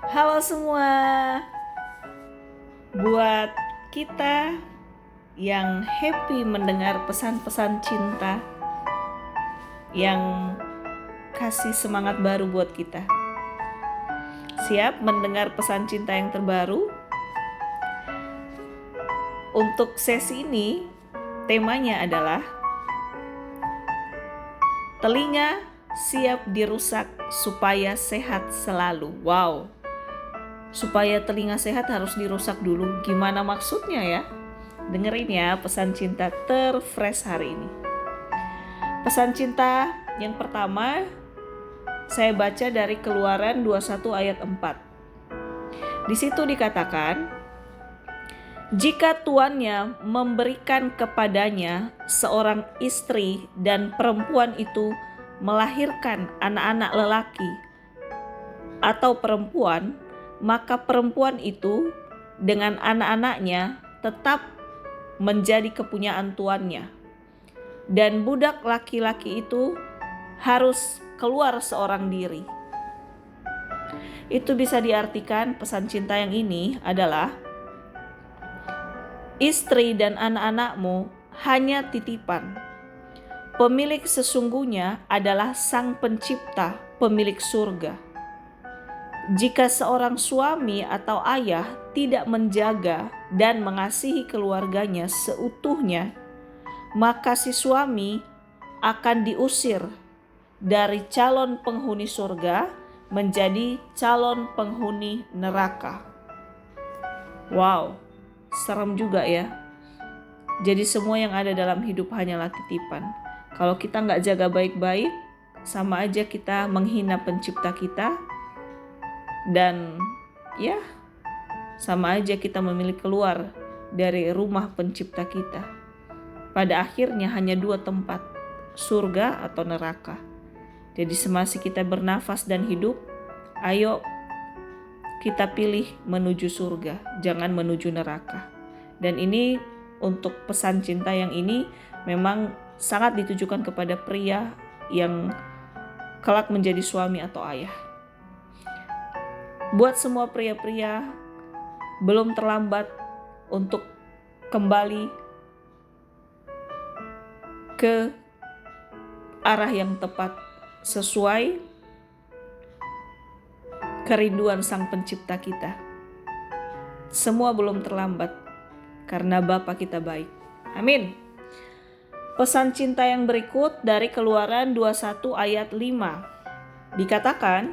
Halo semua, buat kita yang happy mendengar pesan-pesan cinta yang kasih semangat baru buat kita. Siap mendengar pesan cinta yang terbaru? Untuk sesi ini, temanya adalah telinga siap dirusak supaya sehat selalu. Wow, supaya telinga sehat harus dirusak dulu. Gimana maksudnya ya? Dengerin ya pesan cinta terfresh hari ini. Pesan cinta yang pertama saya baca dari Keluaran 21 ayat 4. Di situ dikatakan, jika tuannya memberikan kepadanya seorang istri dan perempuan itu melahirkan anak-anak lelaki atau perempuan, maka perempuan itu dengan anak-anaknya tetap menjadi kepunyaan tuannya. Dan budak laki-laki itu harus keluar seorang diri. Itu bisa diartikan pesan cinta yang ini adalah istri dan anak-anakmu hanya titipan. Pemilik sesungguhnya adalah Sang Pencipta, pemilik surga. Jika seorang suami atau ayah tidak menjaga dan mengasihi keluarganya seutuhnya, maka si suami akan diusir dari calon penghuni surga menjadi calon penghuni neraka. Wow, serem juga ya. Jadi semua yang ada dalam hidup hanyalah titipan. Kalau kita nggak jaga baik-baik, sama aja kita menghina pencipta kita. Dan ya, sama aja kita memilih keluar dari rumah pencipta kita. Pada akhirnya hanya dua tempat, surga atau neraka. Jadi semasa kita bernafas dan hidup, ayo kita pilih menuju surga, jangan menuju neraka. Dan ini untuk pesan cinta yang ini memang sangat ditujukan kepada pria yang kelak menjadi suami atau ayah. Buat semua pria-pria, belum terlambat untuk kembali ke arah yang tepat sesuai kerinduan Sang Pencipta kita. Semua belum terlambat karena Bapa kita baik. Amin. Pesan cinta yang berikut dari Keluaran 21 ayat 5. Dikatakan,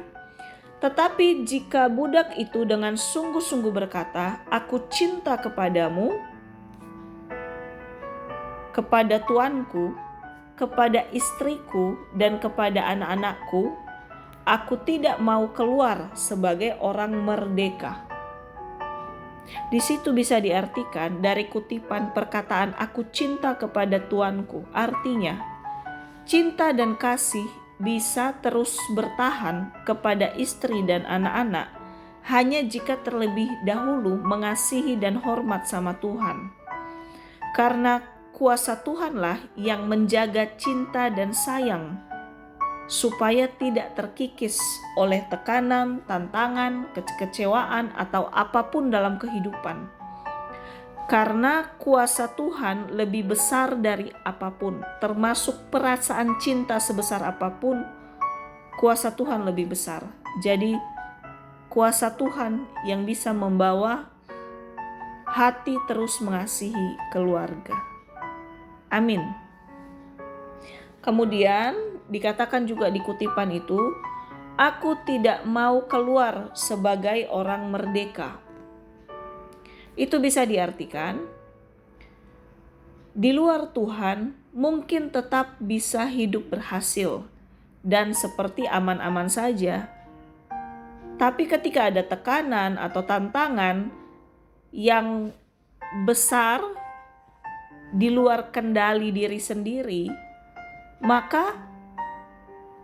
tetapi jika budak itu dengan sungguh-sungguh berkata, aku cinta kepadamu, kepada tuanku, kepada istriku, dan kepada anak-anakku, aku tidak mau keluar sebagai orang merdeka. Di situ bisa diartikan dari kutipan perkataan aku cinta kepada tuanku. Artinya, cinta dan kasih bisa terus bertahan kepada istri dan anak-anak hanya jika terlebih dahulu mengasihi dan hormat sama Tuhan. Karena kuasa Tuhanlah yang menjaga cinta dan sayang supaya tidak terkikis oleh tekanan, tantangan, kekecewaan atau apapun dalam kehidupan. Karena kuasa Tuhan lebih besar dari apapun, termasuk perasaan cinta sebesar apapun, kuasa Tuhan lebih besar. Jadi kuasa Tuhan yang bisa membawa hati terus mengasihi keluarga. Amin. Kemudian dikatakan juga di kutipan itu, aku tidak mau keluar sebagai orang merdeka. Itu bisa diartikan, di luar Tuhan mungkin tetap bisa hidup berhasil dan seperti aman-aman saja. Tapi ketika ada tekanan atau tantangan yang besar di luar kendali diri sendiri, maka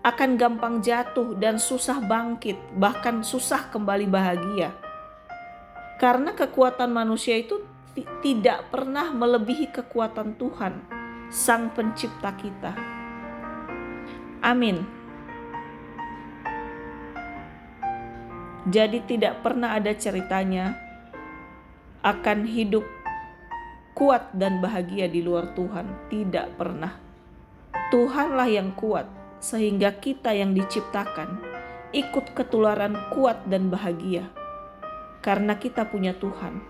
akan gampang jatuh dan susah bangkit, bahkan susah kembali bahagia. Karena kekuatan manusia itu tidak pernah melebihi kekuatan Tuhan, Sang Pencipta kita. Amin. Jadi tidak pernah ada ceritanya akan hidup kuat dan bahagia di luar Tuhan. Tidak pernah. Tuhanlah yang kuat, sehingga kita yang diciptakan ikut ketularan kuat dan bahagia. Karena kita punya Tuhan.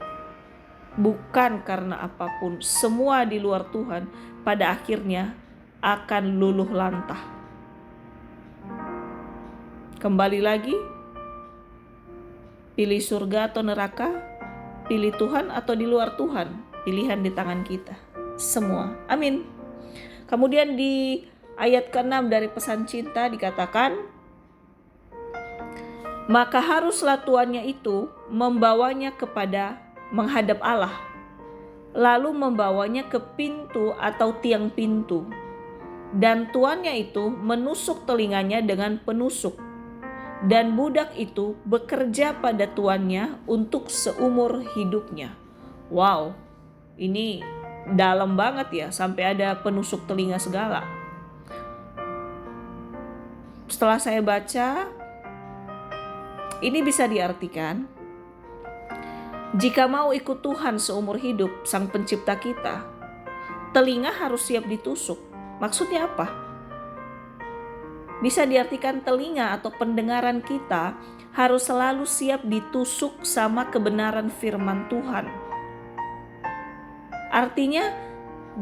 Bukan karena apapun. Semua di luar Tuhan pada akhirnya akan luluh lantah. Kembali lagi, pilih surga atau neraka, pilih Tuhan atau di luar Tuhan. Pilihan di tangan kita semua. Amin. Kemudian di ayat ke-6 dari pesan cinta dikatakan, maka haruslah tuannya itu membawanya kepada menghadap Allah, lalu membawanya ke pintu atau tiang pintu, dan tuannya itu menusuk telinganya dengan penusuk, dan budak itu bekerja pada tuannya untuk seumur hidupnya. Wow, ini dalam banget ya, sampai ada penusuk telinga segala. Setelah saya baca, ini bisa diartikan, jika mau ikut Tuhan seumur hidup, Sang Pencipta kita, telinga harus siap ditusuk. Maksudnya apa? Bisa diartikan telinga atau pendengaran kita harus selalu siap ditusuk sama kebenaran firman Tuhan. Artinya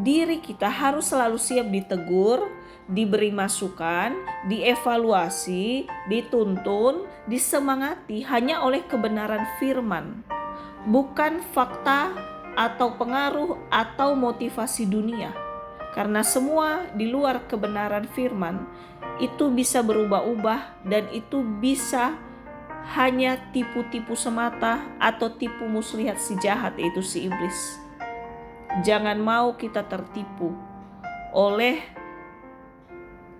diri kita harus selalu siap ditegur, diberi masukan, dievaluasi, dituntun, disemangati hanya oleh kebenaran firman, bukan fakta atau pengaruh atau motivasi dunia. Karena semua di luar kebenaran firman itu bisa berubah-ubah, dan itu bisa hanya tipu-tipu semata atau tipu muslihat si jahat, yaitu si iblis. Jangan mau kita tertipu oleh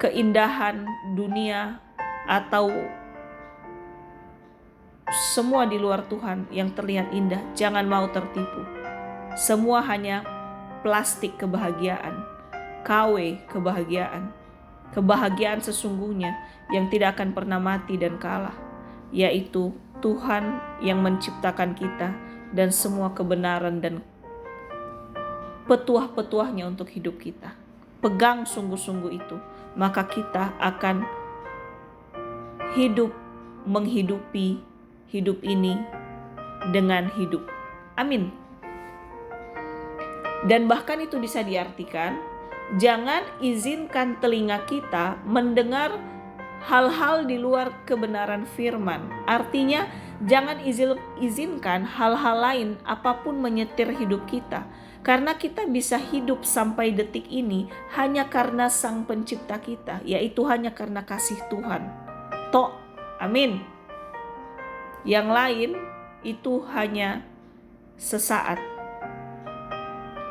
keindahan dunia atau semua di luar Tuhan yang terlihat indah. Jangan mau tertipu. Semua hanya plastik kebahagiaan, KW kebahagiaan. Kebahagiaan sesungguhnya yang tidak akan pernah mati dan kalah, yaitu Tuhan yang menciptakan kita dan semua kebenaran dan petuah-petuahnya untuk hidup kita. Pegang sungguh-sungguh itu, maka kita akan menghidupi hidup ini dengan hidup. Amin. Dan bahkan itu bisa diartikan, jangan izinkan telinga kita mendengar hal-hal di luar kebenaran firman. Artinya, jangan izinkan hal-hal lain apapun menyetir hidup kita. Karena kita bisa hidup sampai detik ini hanya karena Sang Pencipta kita, yaitu hanya karena kasih Tuhan. Amin. Yang lain itu hanya sesaat.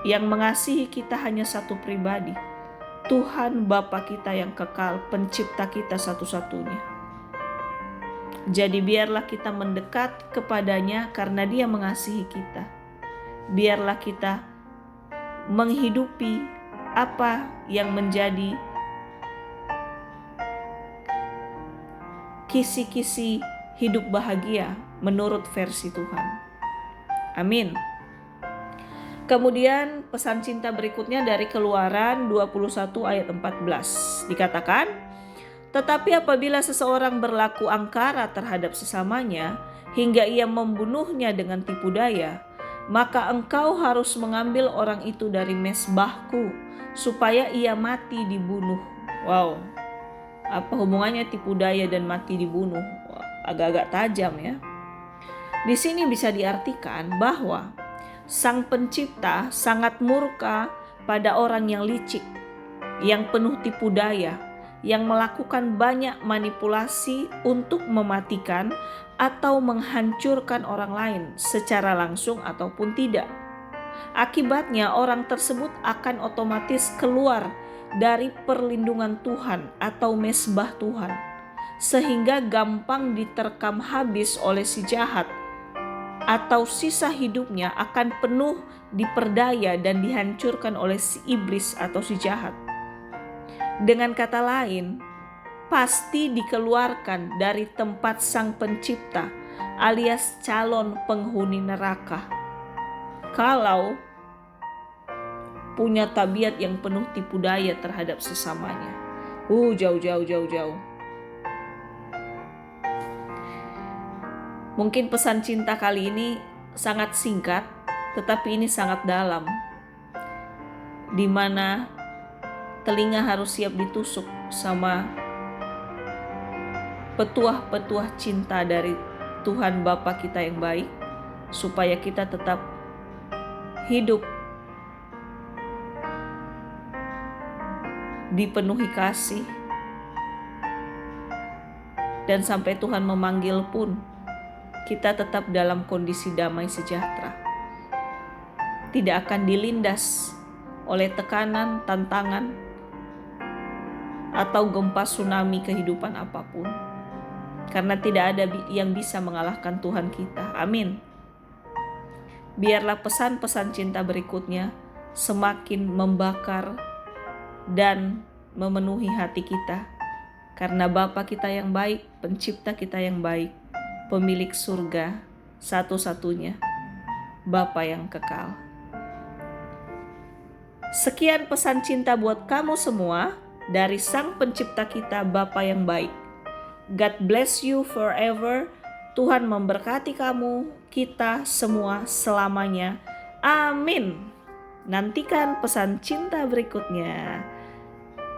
Yang mengasihi kita hanya satu pribadi, Tuhan Bapa kita yang kekal, Pencipta kita satu-satunya. Jadi biarlah kita mendekat kepadanya karena Dia mengasihi kita. Biarlah kita menghidupi apa yang menjadi kisi-kisi hidup bahagia menurut versi Tuhan. Amin. Kemudian pesan cinta berikutnya dari Keluaran 21 ayat 14. Dikatakan, tetapi apabila seseorang berlaku angkara terhadap sesamanya hingga ia membunuhnya dengan tipu daya, maka engkau harus mengambil orang itu dari mezbahku supaya ia mati dibunuh. Wow, apa hubungannya tipu daya dan mati dibunuh? Agak-agak tajam ya. Di sini bisa diartikan bahwa Sang Pencipta sangat murka pada orang yang licik, yang penuh tipu daya, yang melakukan banyak manipulasi untuk mematikan atau menghancurkan orang lain secara langsung ataupun tidak. Akibatnya orang tersebut akan otomatis keluar dari perlindungan Tuhan atau mezbah Tuhan, sehingga gampang diterkam habis oleh si jahat, atau sisa hidupnya akan penuh diperdaya dan dihancurkan oleh si iblis atau si jahat. Dengan kata lain, pasti dikeluarkan dari tempat Sang Pencipta alias calon penghuni neraka. Kalau punya tabiat yang penuh tipu daya terhadap sesamanya. Jauh. Mungkin pesan cinta kali ini sangat singkat, tetapi ini sangat dalam, di mana telinga harus siap ditusuk sama petuah-petuah cinta dari Tuhan Bapa kita yang baik, supaya kita tetap hidup dipenuhi kasih, dan sampai Tuhan memanggil pun kita tetap dalam kondisi damai sejahtera, tidak akan dilindas oleh tekanan, tantangan, atau gempa tsunami kehidupan apapun, karena tidak ada yang bisa mengalahkan Tuhan kita. Amin. Biarlah pesan-pesan cinta berikutnya semakin membakar dan memenuhi hati kita, karena Bapa kita yang baik, pencipta kita yang baik, pemilik surga satu-satunya, Bapa yang kekal. Sekian pesan cinta buat kamu semua dari Sang Pencipta kita, Bapa yang baik. God bless you forever. Tuhan memberkati kamu, kita semua selamanya. Amin. Nantikan pesan cinta berikutnya.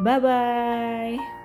Bye-bye.